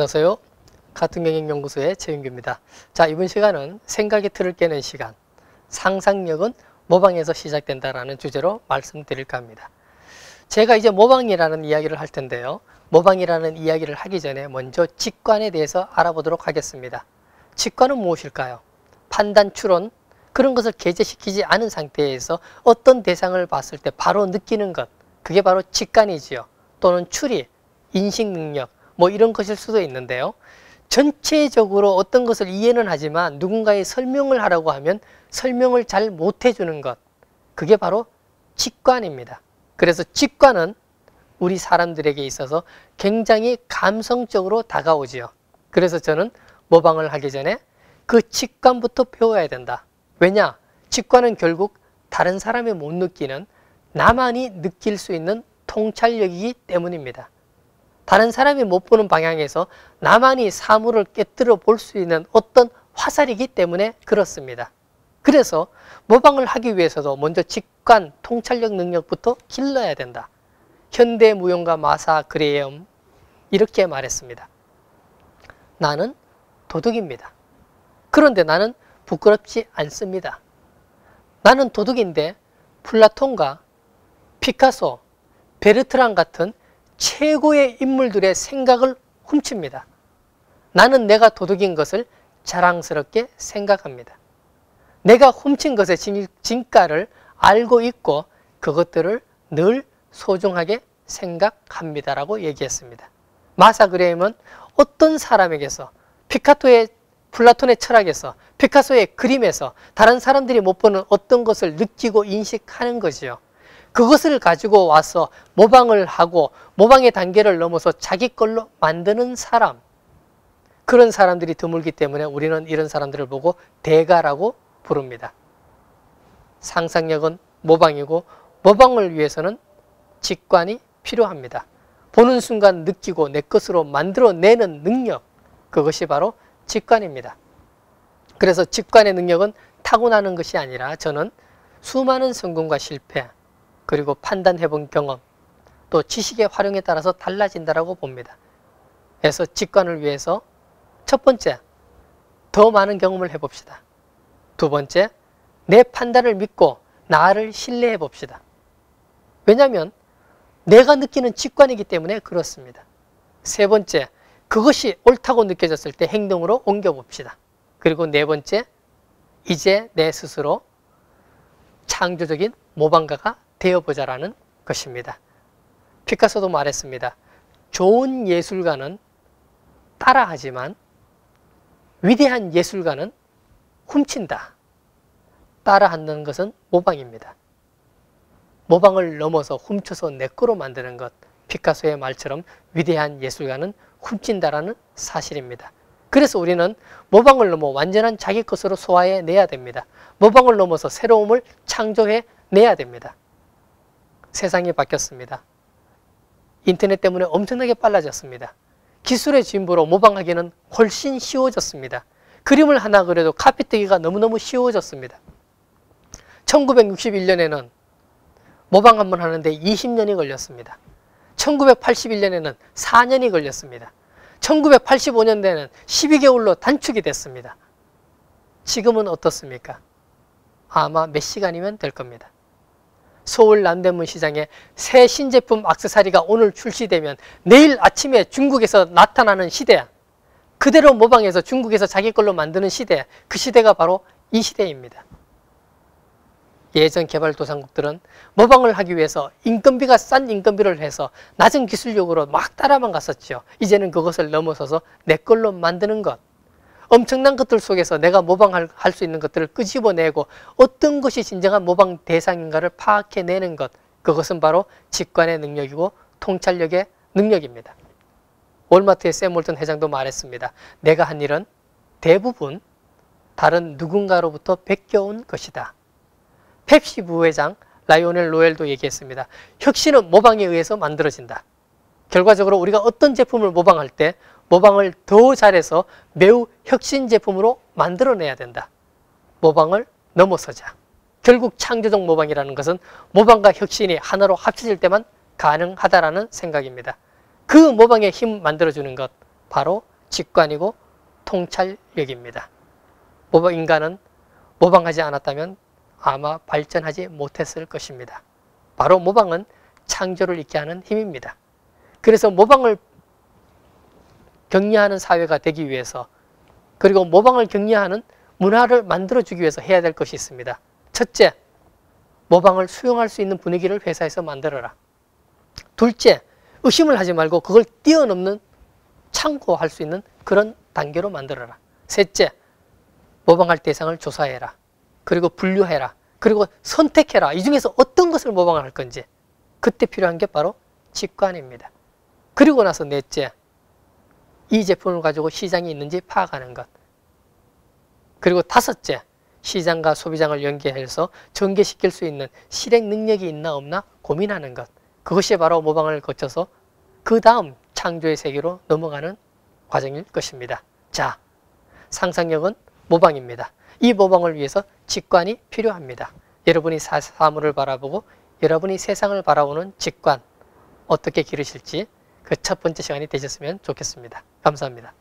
안녕하세요. 가통경영연구소의 최윤규입니다. 자, 이번 시간은 생각의 틀을 깨는 시간, 상상력은 모방에서 시작된다라는 주제로 말씀드릴까 합니다. 제가 이제 모방이라는 이야기를 할 텐데요. 모방이라는 이야기를 하기 전에 먼저 직관에 대해서 알아보도록 하겠습니다. 직관은 무엇일까요? 판단, 추론, 그런 것을 게재시키지 않은 상태에서 어떤 대상을 봤을 때 바로 느끼는 것, 그게 바로 직관이지요. 또는 추리, 인식 능력, 뭐 이런 것일 수도 있는데요. 전체적으로 어떤 것을 이해는 하지만 누군가의 설명을 하라고 하면 설명을 잘 못해주는 것, 그게 바로 직관입니다. 그래서 직관은 우리 사람들에게 있어서 굉장히 감성적으로 다가오지요. 그래서 저는 모방을 하기 전에 그 직관부터 배워야 된다. 왜냐? 직관은 결국 다른 사람이 못 느끼는, 나만이 느낄 수 있는 통찰력이기 때문입니다. 다른 사람이 못 보는 방향에서 나만이 사물을 깨뜨려 볼 수 있는 어떤 화살이기 때문에 그렇습니다. 그래서 모방을 하기 위해서도 먼저 직관, 통찰력 능력부터 길러야 된다. 현대무용가 마사 그레엄 이렇게 말했습니다. 나는 도둑입니다. 그런데 나는 부끄럽지 않습니다. 나는 도둑인데 플라톤과 피카소, 베르트랑 같은 최고의 인물들의 생각을 훔칩니다. 나는 내가 도둑인 것을 자랑스럽게 생각합니다. 내가 훔친 것의 진가를 알고 있고 그것들을 늘 소중하게 생각합니다라고 얘기했습니다. 마사 그레임은 어떤 사람에게서 플라톤의 철학에서, 피카소의 그림에서 다른 사람들이 못 보는 어떤 것을 느끼고 인식하는 거지요. 그것을 가지고 와서 모방을 하고 모방의 단계를 넘어서 자기 걸로 만드는 사람, 그런 사람들이 드물기 때문에 우리는 이런 사람들을 보고 대가라고 부릅니다. 상상력은 모방이고 모방을 위해서는 직관이 필요합니다. 보는 순간 느끼고 내 것으로 만들어내는 능력, 그것이 바로 직관입니다. 그래서 직관의 능력은 타고나는 것이 아니라 저는 수많은 성공과 실패, 그리고 판단해본 경험, 또 지식의 활용에 따라서 달라진다고 봅니다. 그래서 직관을 위해서 첫 번째, 더 많은 경험을 해봅시다. 두 번째, 내 판단을 믿고 나를 신뢰해 봅시다. 왜냐하면 내가 느끼는 직관이기 때문에 그렇습니다. 세 번째, 그것이 옳다고 느껴졌을 때 행동으로 옮겨봅시다. 그리고 네 번째, 이제 내 스스로 창조적인 모방가가 되어보자라는 것입니다. 피카소도 말했습니다. 좋은 예술가는 따라하지만 위대한 예술가는 훔친다. 따라하는 것은 모방입니다. 모방을 넘어서 훔쳐서 내 거로 만드는 것, 피카소의 말처럼 위대한 예술가는 훔친다라는 사실입니다. 그래서 우리는 모방을 넘어 완전한 자기 것으로 소화해내야 됩니다. 모방을 넘어서 새로움을 창조해내야 됩니다. 세상이 바뀌었습니다. 인터넷 때문에 엄청나게 빨라졌습니다. 기술의 진보로 모방하기는 훨씬 쉬워졌습니다. 그림을 하나 그려도 카피뜨기가 너무너무 쉬워졌습니다. 1961년에는 모방 한번 하는데 20년이 걸렸습니다. 1981년에는 4년이 걸렸습니다. 1985년에는 12개월로 단축이 됐습니다. 지금은 어떻습니까? 아마 몇 시간이면 될 겁니다. 서울 남대문 시장에 새 신제품 액세서리가 오늘 출시되면 내일 아침에 중국에서 나타나는 시대, 그대로 모방해서 중국에서 자기 걸로 만드는 시대, 그 시대가 바로 이 시대입니다. 예전 개발도상국들은 모방을 하기 위해서 인건비가 싼 인건비를 해서 낮은 기술력으로 막 따라만 갔었죠. 이제는 그것을 넘어서서 내 걸로 만드는 것, 엄청난 것들 속에서 내가 모방할 수 있는 것들을 끄집어내고 어떤 것이 진정한 모방 대상인가를 파악해내는 것, 그것은 바로 직관의 능력이고 통찰력의 능력입니다. 월마트의 샘 몰턴 회장도 말했습니다. 내가 한 일은 대부분 다른 누군가로부터 베껴온 것이다. 펩시 부회장 라이오넬 로엘도 얘기했습니다. 혁신은 모방에 의해서 만들어진다. 결과적으로 우리가 어떤 제품을 모방할 때 모방을 더 잘해서 매우 혁신 제품으로 만들어내야 된다. 모방을 넘어서자. 결국 창조적 모방이라는 것은 모방과 혁신이 하나로 합쳐질 때만 가능하다라는 생각입니다. 그 모방의 힘 만들어주는 것, 바로 직관이고 통찰력입니다. 인간은 모방하지 않았다면 아마 발전하지 못했을 것입니다. 바로 모방은 창조를 있게 하는 힘입니다. 그래서 모방을 격려하는 사회가 되기 위해서, 그리고 모방을 격려하는 문화를 만들어주기 위해서 해야 될 것이 있습니다. 첫째, 모방을 수용할 수 있는 분위기를 회사에서 만들어라. 둘째, 의심을 하지 말고 그걸 뛰어넘는, 참고할 수 있는 그런 단계로 만들어라. 셋째, 모방할 대상을 조사해라. 그리고 분류해라. 그리고 선택해라. 이 중에서 어떤 것을 모방을 할 건지. 그때 필요한 게 바로 직관입니다. 그리고 나서 넷째, 이 제품을 가지고 시장이 있는지 파악하는 것. 그리고 다섯째, 시장과 소비장을 연계해서 전개시킬 수 있는 실행 능력이 있나 없나 고민하는 것. 그것이 바로 모방을 거쳐서 그 다음 창조의 세계로 넘어가는 과정일 것입니다. 자, 상상력은 모방입니다. 이 모방을 위해서 직관이 필요합니다. 여러분이 사물을 바라보고 여러분이 세상을 바라보는 직관, 어떻게 기르실지 그 첫 번째 시간이 되셨으면 좋겠습니다. 감사합니다.